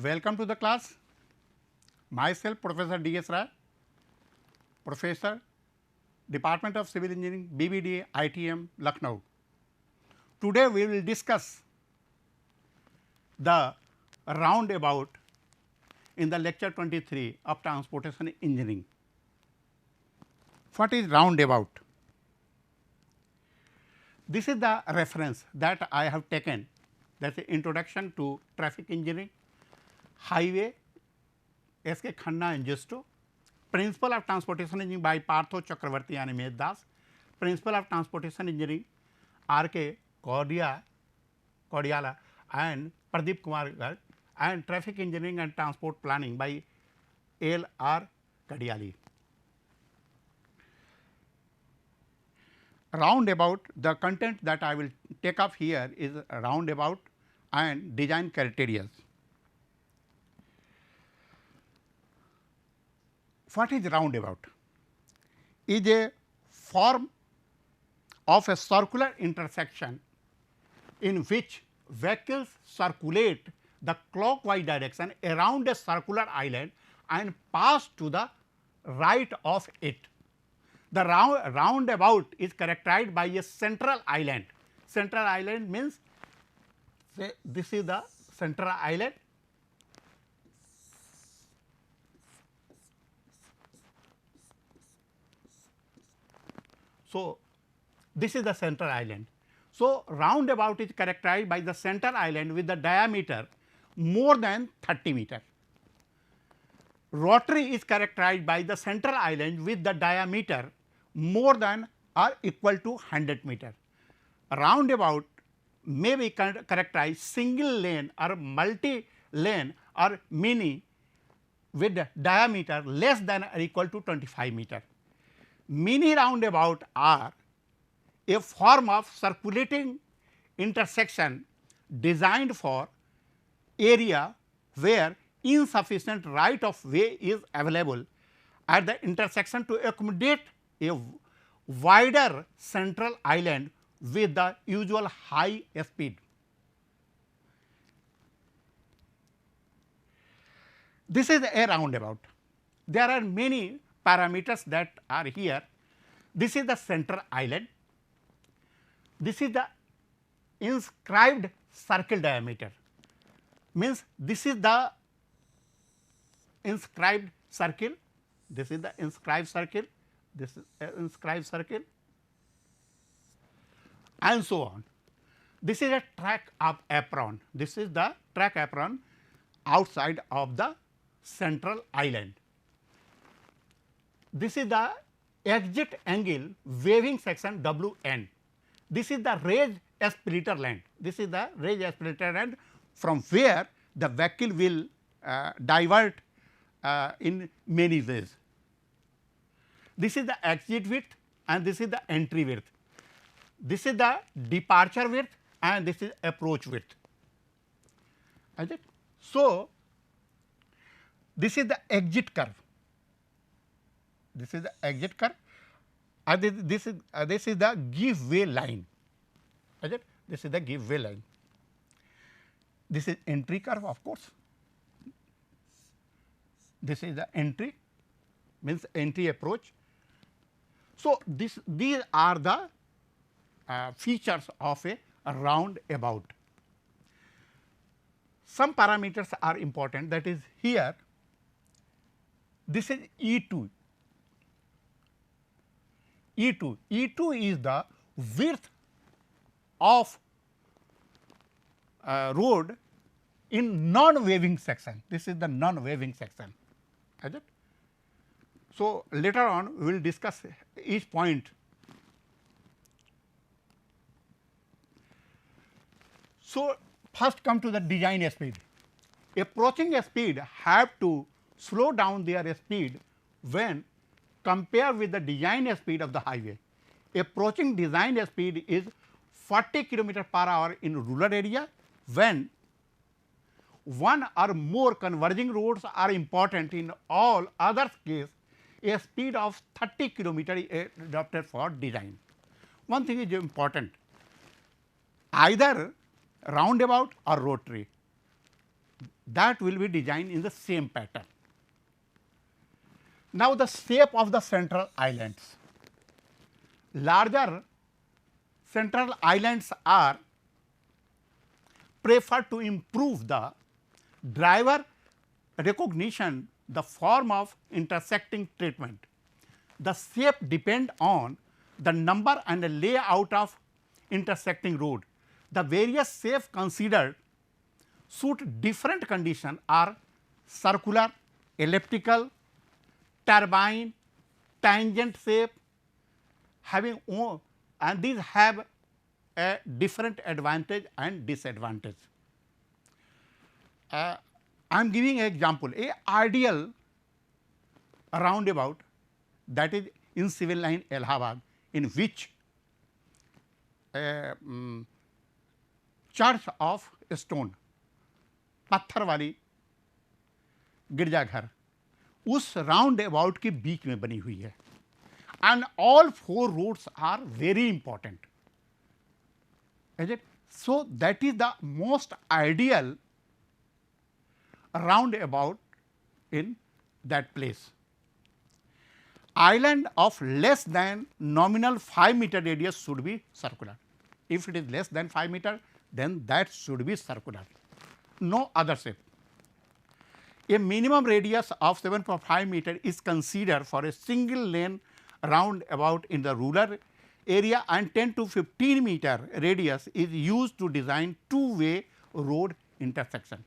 Welcome to the class. Myself Professor D.S. Rai, Professor, Department of Civil Engineering, BBDA, ITM, Lucknow. Today we will discuss the roundabout in the lecture 23 of transportation engineering. What is roundabout? This is the reference that I have taken, that is introduction to traffic engineering, highway, S.K. Khanna and Justo, principle of transportation engineering by Partho Chakravarti and Med Das, principle of transportation engineering R.K. Cordiala and Pradeep Kumar Garg, and traffic engineering and transport planning by L.R. Kadiali. Roundabout, the content that I will take up here is roundabout and design criteria. What is roundabout? Is a form of a circular intersection in which vehicles circulate the clockwise direction around a circular island and pass to the right of it. The roundabout is characterized by a central island. Central island means, say this is the central island. So, this is the central island. So, roundabout is characterized by the center island with the diameter more than 30 meter. Rotary is characterized by the central island with the diameter more than or equal to 100 meter. Roundabout may be characterized single lane or multi lane or mini with diameter less than or equal to 25 meter. Mini roundabout are a form of circulating intersection designed for area where insufficient right of way is available at the intersection to accommodate a wider central island with the usual high speed. This is a roundabout. There are many parameters that are here. This is the central island. This is the inscribed circle diameter, means this is the inscribed circle, this is the inscribed circle, this is inscribed circle, and so on. This is a track of apron, this is the track apron outside of the central island. This is the exit angle waving section WN. This is the raised aspirator land. This is the raised aspirator land from where the vehicle will divert in many ways. This is the exit width and this is the entry width. This is the departure width and this is approach width. Is it? So, this is the exit curve. This is the exit curve. This is the give way line. Is it? This is the give way line. This is entry curve, of course. This is the entry, means entry approach. So, these are the features of a roundabout. Some parameters are important, that is here this is E2. E2 is the width of road in non-waving section. This is the non-waving section. Is it? So, later on we will discuss each point. So, first come to the design speed. Approaching speed have to slow down their speed when compared with the design speed of the highway. Approaching design speed is 40 km per hour in rural area, when one or more converging roads are important. In all other case, a speed of 30 km is adopted for design. One thing is important, either roundabout or rotary, that will be designed in the same pattern. Now, the shape of the central islands. Larger central islands are preferred to improve the driver recognition, the form of intersecting treatment. The shape depend on the number and the layout of intersecting road. The various shapes considered suit different conditions are circular, elliptical, turbine, tangent shape, having and these have a different advantage and disadvantage. I am giving an example, a ideal roundabout, that is in civil line Allahabad, in which church of stone, पत्थर वाली गिरजाघर उस round about के बीच में बनी हुई है, and all 4 roads are very important, is it? So, that is the most ideal roundabout in that place. Island of less than nominal 5 meter radius should be circular. If it is less than 5 meter, then that should be circular, no other shape. A minimum radius of 7.5 meter is considered for a single lane roundabout in the rural area, and 10 to 15 meter radius is used to design two-way road intersection.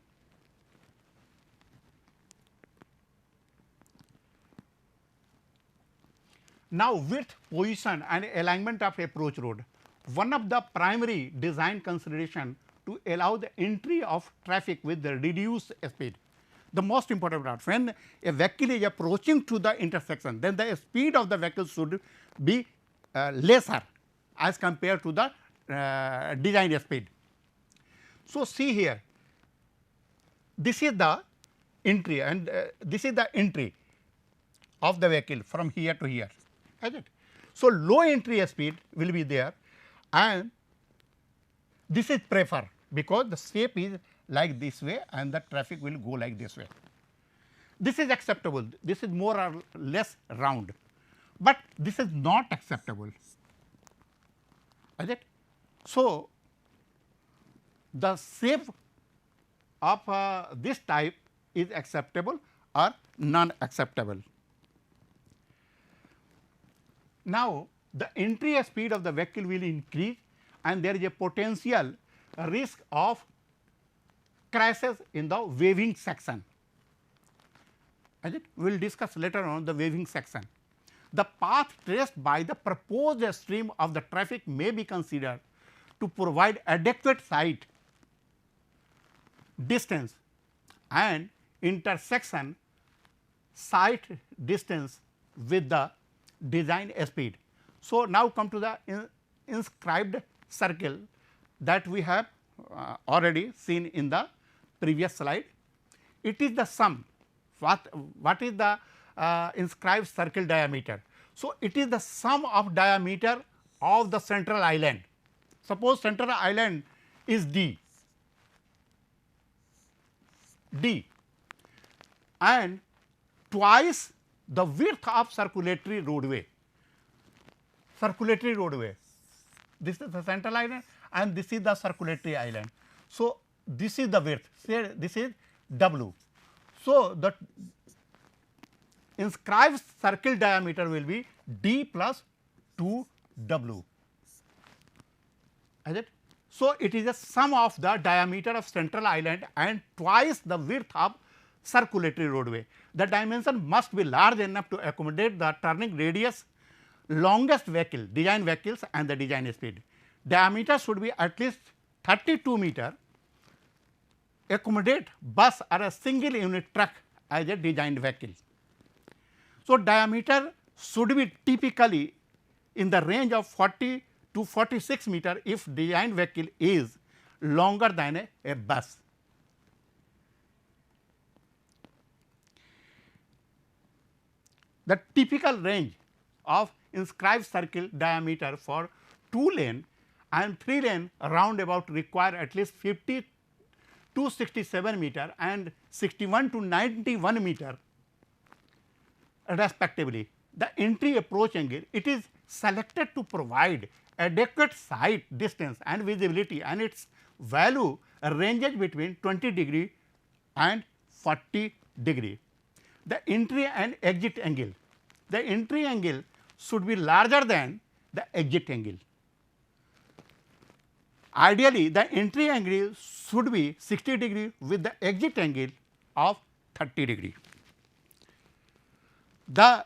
Now, width, position and alignment of approach road. One of the primary design consideration to allow the entry of traffic with the reduced speed. The most important part, when a vehicle is approaching to the intersection, then the speed of the vehicle should be lesser as compared to the design speed. So, see here, this is the entry, and this is the entry of the vehicle from here to here, is it? So, low entry speed will be there, and this is preferred because the shape is like this way and the traffic will go like this way. This is acceptable, this is more or less round, but this is not acceptable, is it? So, the shape of this type is acceptable or non acceptable. Now, the entry speed of the vehicle will increase, and there is a potential risk of crashes in the waving section, is it? We will discuss later on the waving section. The path traced by the proposed stream of the traffic may be considered to provide adequate sight distance and intersection sight distance with the design speed. So, now come to the inscribed circle that we have already seen in the previous slide. It is the sum, what is the inscribed circle diameter. So, it is the sum of diameter of the central island. Suppose central island is D, and twice the width of circulatory roadway. This is the central island and this is the circulatory island. So, this is the width, say this is W. So, the inscribed circle diameter will be D plus 2 W, is it? So, it is a sum of the diameter of central island and twice the width of circulatory roadway. The dimension must be large enough to accommodate the turning radius, longest vehicle, design vehicles and the design speed. Diameter should be at least 32 meter, accommodate bus or a single unit truck as a designed vehicle. So, diameter should be typically in the range of 40 to 46 meter if design vehicle is longer than a bus. The typical range of inscribed circle diameter for 2 lane and 3 lane roundabout require at least 50 to 267 meter and 61 to 91 meter respectively. The entry approach angle, it is selected to provide adequate sight distance and visibility, and its value ranges between 20 degree and 40 degree. The entry and exit angle, the entry angle should be larger than the exit angle. Ideally, the entry angle should be 60 degree with the exit angle of 30 degree. The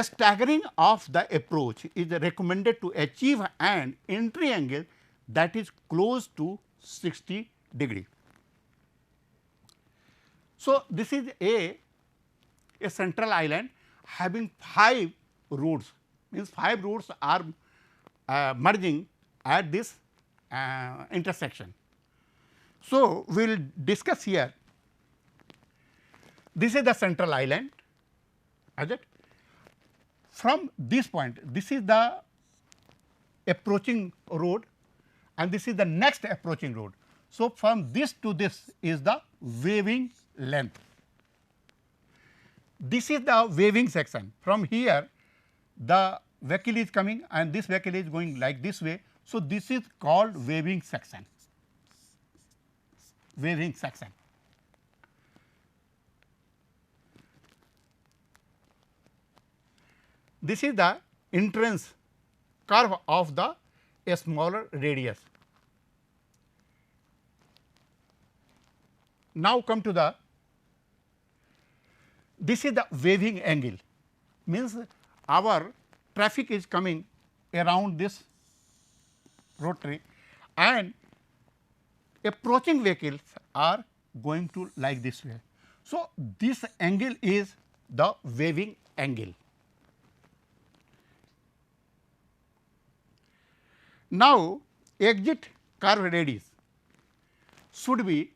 staggering of the approach is recommended to achieve an entry angle that is close to 60 degree. So, this is a central island having 5 roads, means 5 roads are merging at this intersection. So, we will discuss here. This is the central island, is it? From this point, this is the approaching road and this is the next approaching road. So, from this to this is the waving length. This is the waving section. From here the vehicle is coming and this vehicle is going like this way. So, this is called waving section, waving section. This is the entrance curve of the smaller radius. Now, come to the, this is the waving angle, means our traffic is coming around this rotary and approaching vehicles are going to like this way. So, this angle is the waving angle. Now, exit curve radius should be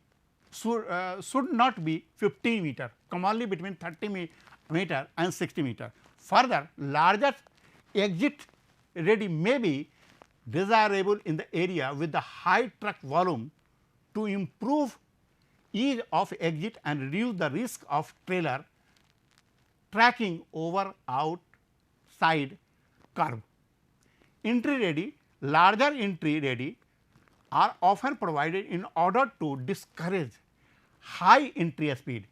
should not be 15 meter, commonly between 30 meter and 60 meter. Further, larger exit radius may be desirable in the area with the high truck volume to improve ease of exit and reduce the risk of trailer tracking over outside curve. Entry radius, larger entry radius are often provided in order to discourage high entry speed.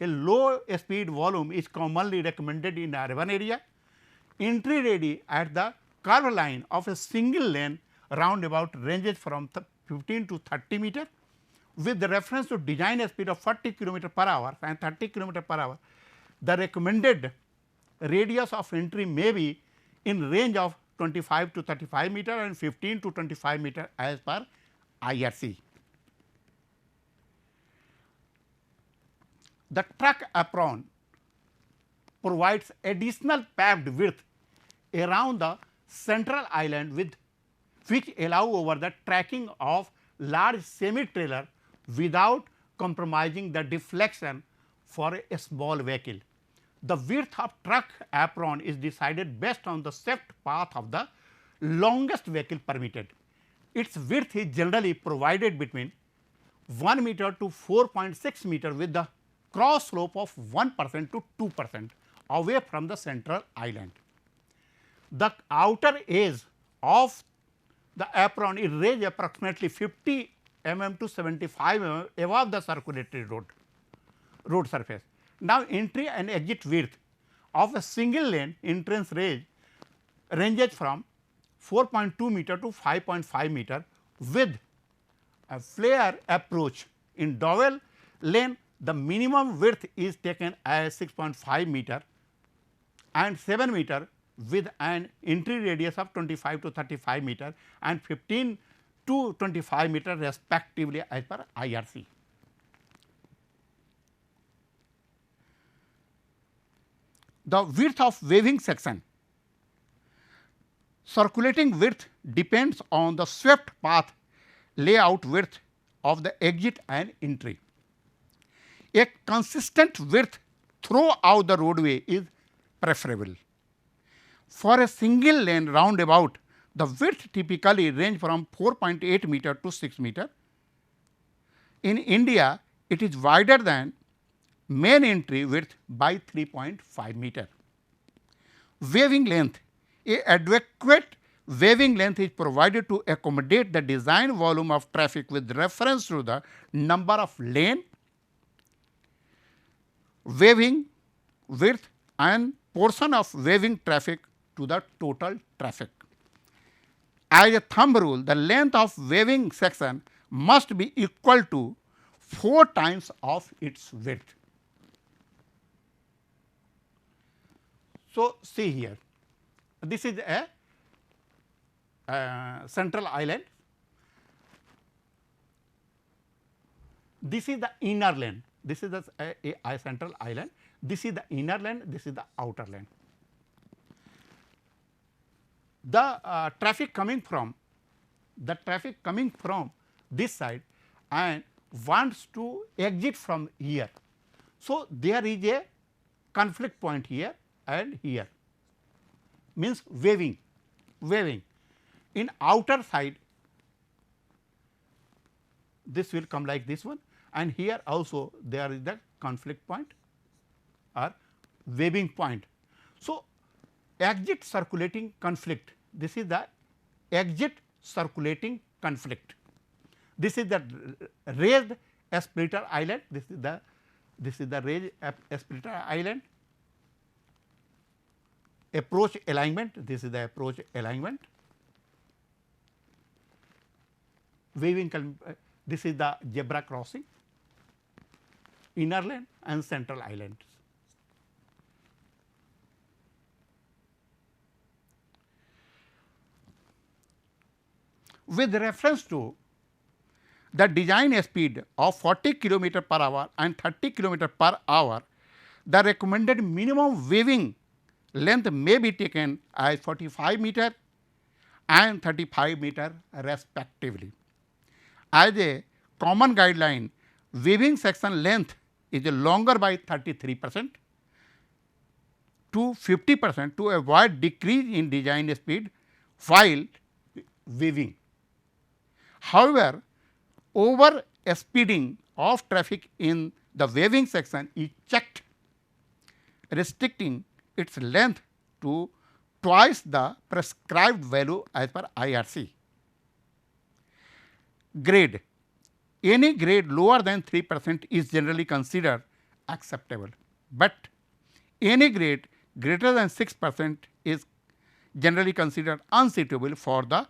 A low speed volume is commonly recommended in urban area. Entry radius at the curve line of a single lane roundabout ranges from 15 to 30 meter. With the reference to design speed of 40 km per hour and 30 km per hour, the recommended radius of entry may be in range of 25 to 35 meter and 15 to 25 meter as per IRC. The truck apron provides additional paved width around the central island with which allow over the tracking of large semi trailer without compromising the deflection for a small vehicle. The width of truck apron is decided based on the safety path of the longest vehicle permitted. Its width is generally provided between 1 meter to 4.6 meter with the cross slope of 1% to 2% away from the central island. The outer edge of the apron is raised approximately 50 mm to 75 mm above the circulatory road surface. Now, entry and exit width of a single lane entrance ranges from 4.2 meter to 5.5 meter with a flare approach. In dowel lane, the minimum width is taken as 6.5 meter and 7 meter with an entry radius of 25 to 35 meter and 15 to 25 meter respectively as per IRC. The width of waving section, circulating width depends on the swept path layout width of the exit and entry. A consistent width throughout the roadway is preferable. For a single lane roundabout, the width typically range from 4.8 meter to 6 meter. In India, it is wider than main entry width by 3.5 meter. Waving length. A adequate waving length is provided to accommodate the design volume of traffic with reference to the number of lane, waving width and portion of waving traffic to the total traffic. As a thumb rule, the length of waving section must be equal to 4 times of its width. So, see here, this is a central island, this is the inner lane, this is the a central island, this is the inner lane, this is the outer lane. The traffic coming from this side and wants to exit from here. So, there is a conflict point here and here, means waving. In outer side, this will come like this one, and here also there is the conflict point or waving point. So, exit circulating conflict, this is the exit circulating conflict. This is the raised splitter island, this is the raised splitter island. Approach alignment, this is the approach alignment. Waving, this is the zebra crossing, inner lane and central islands. With reference to the design speed of 40 km per hour and 30 km per hour, the recommended minimum waving length may be taken as 45 meter and 35 meter respectively. As a common guideline, waving section length is longer by 33% to 50% to avoid decrease in design speed while waving. However, over speeding of traffic in the waving section is checked, restricting its length to twice the prescribed value as per IRC. Grade. Any grade lower than 3% is generally considered acceptable, but any grade greater than 6% is generally considered unsuitable for the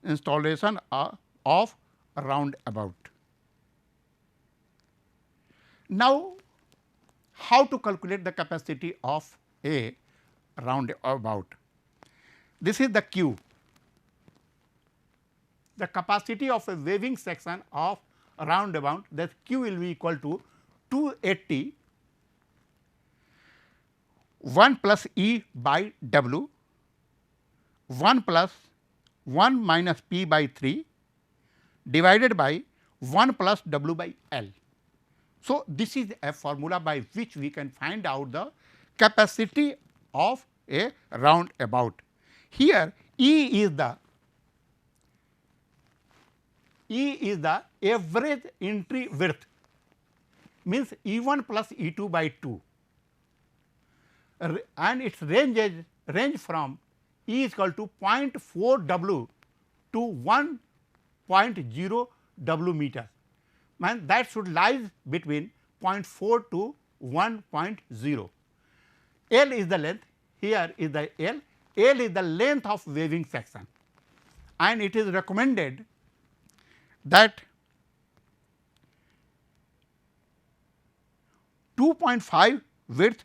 installation of roundabout. Now, how to calculate the capacity of a roundabout? This is the Q. The capacity of a waving section of roundabout, that Q will be equal to 280 1 plus E by W, 1 plus 1 minus P by 3 divided by 1 plus W by L. So, this is a formula by which we can find out the capacity of a roundabout. Here E is the average entry width, means E1 plus E2 by 2, and its range from E is equal to 0.4 W to 1.0 W meter, and that should lie between 0.4 to 1.0. L is the length, here is the L is the length of waving section, and it is recommended that 2.5 width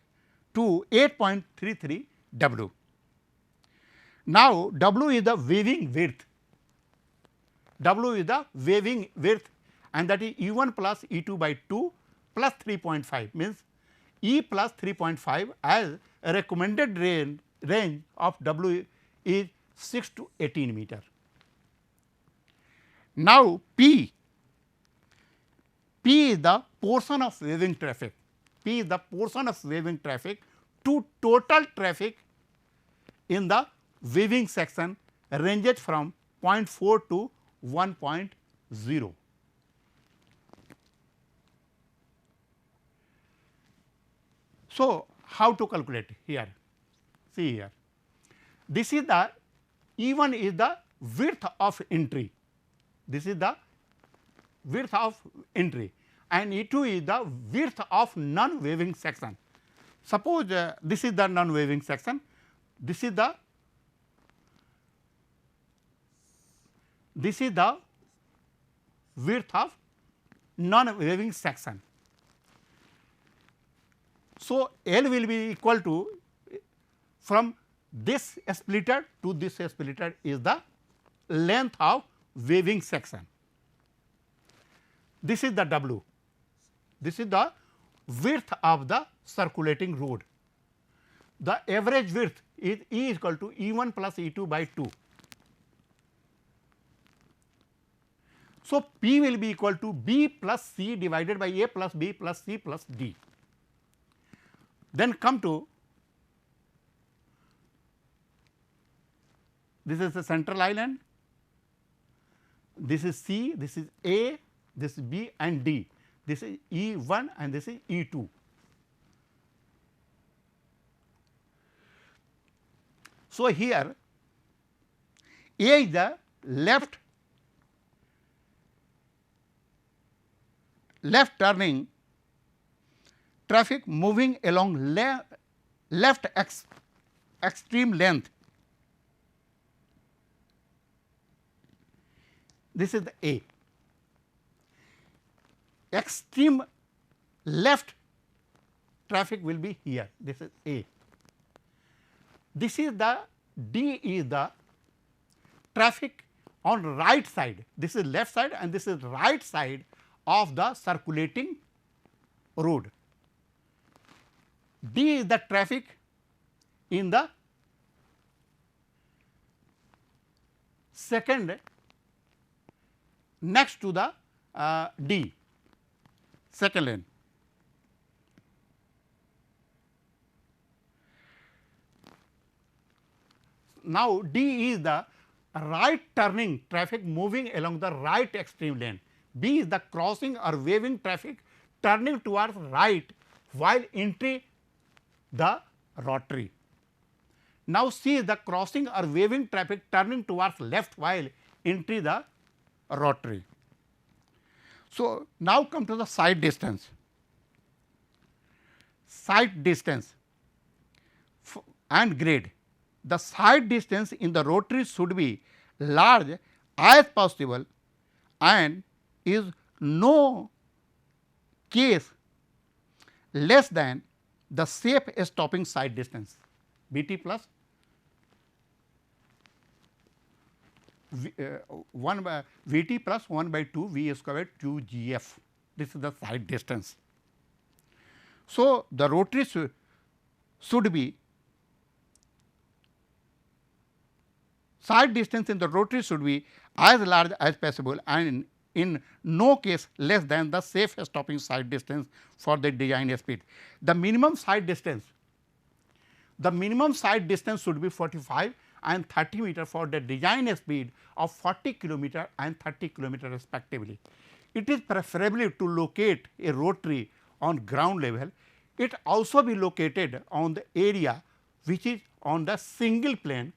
to 8.33 W. Now, W is the waving width, and that is E1 plus E2 by 2 plus 3.5, means E plus 3.5 as a recommended range of W is 6 to 18 meter. Now, P is the portion of waving traffic, to total traffic in the waving section ranges from 0.4 to 1.0. So, how to calculate here? See here, this is the E1 is the width of entry, this is the width of entry, and E2 is the width of non waving section. Suppose this is the non waving section, this is the width of non waving section. So, L will be equal to, from this splitter to this splitter is the length of waving section. This is the W, this is the width of the circulating rod. The average width is E is equal to E 1 plus E 2 by 2. So, P will be equal to B plus C divided by A plus B plus C plus D. Then come to this is the central island, this is C, this is A, this is B and D, this is E 1 and this is E 2. So, here A is the left turning traffic moving along left extreme length. This is the A. Extreme left traffic will be here, this is A. This is the D is the traffic on right side, this is left side and this is right side of the circulating road. D is the traffic in the second next to the D, second lane. Now, D is the right turning traffic moving along the right extreme lane. B is the crossing or waving traffic turning towards right while entering the rotary. Now, C is the crossing or waving traffic turning towards left while entering the rotary. So, now come to the side distance. Side distance and grade. The side distance in the rotary should be large as possible and is no case less than the safe stopping side distance B t plus 1 by V t plus 1 by 2 V square 2 G f. This is the side distance. So, the rotary should be side distance in the rotary should be as large as possible and in no case less than the safe stopping side distance for the design speed. The minimum side distance should be 45 and 30 meter for the design speed of 40 kilometer and 30 kilometer respectively. It is preferably to locate a rotary on ground level. It also be located on the area which is on the single plane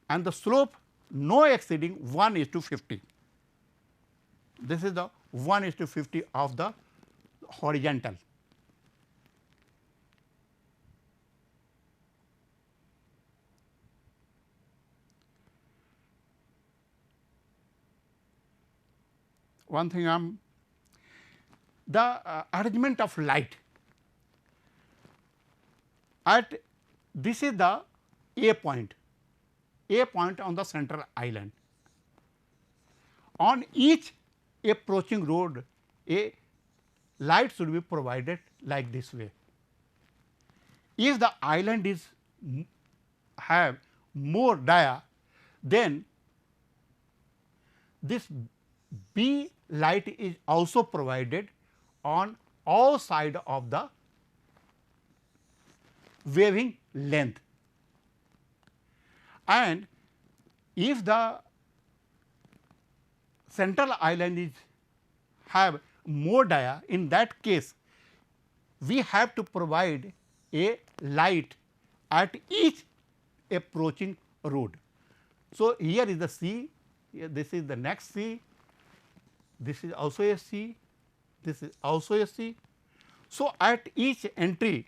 and the slope no exceeding 1:50. This is the 1:50 of the horizontal. One thing the arrangement of light at this is the A point on the central island. On each approaching road a light should be provided like this way. If the island is have more dia, then this B light is also provided on all side of the waving length. And if the central island is have more dia, in that case we have to provide a light at each approaching road. So, here is the C, this is the next C, this is also a C, this is also a C. So, at each entry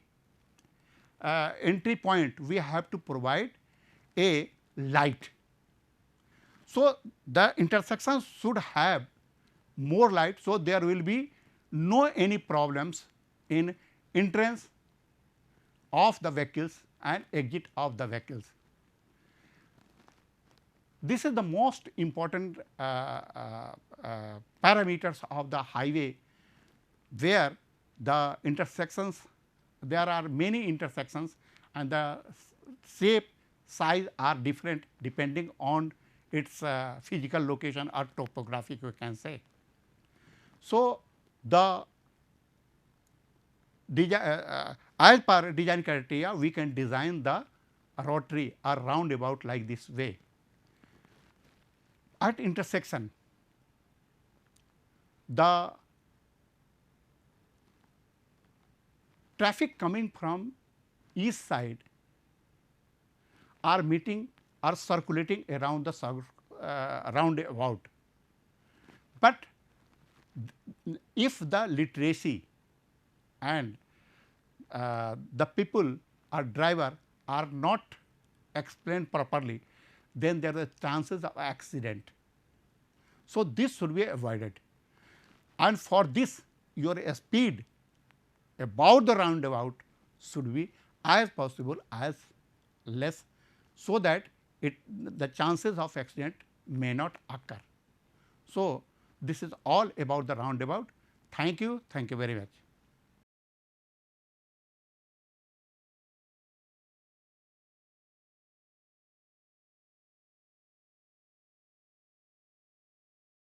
point we have to provide a light. So, the intersection should have more light. So, there will be no any problems in entrance of the vehicles and exit of the vehicles. This is the most important parameters of the highway, where the intersections, there are many intersections and the shape size are different depending on its physical location or topographic we can say. So, the as per design criteria we can design the rotary or roundabout like this way. At intersection, the traffic coming from east side are meeting or circulating around the roundabout, but if the literacy and the people or driver are not explained properly, then there are chances of accident. So, this should be avoided, and for this your speed about the roundabout should be as possible as less, so that the chances of accident may not occur. So, this is all about the roundabout. Thank you very much.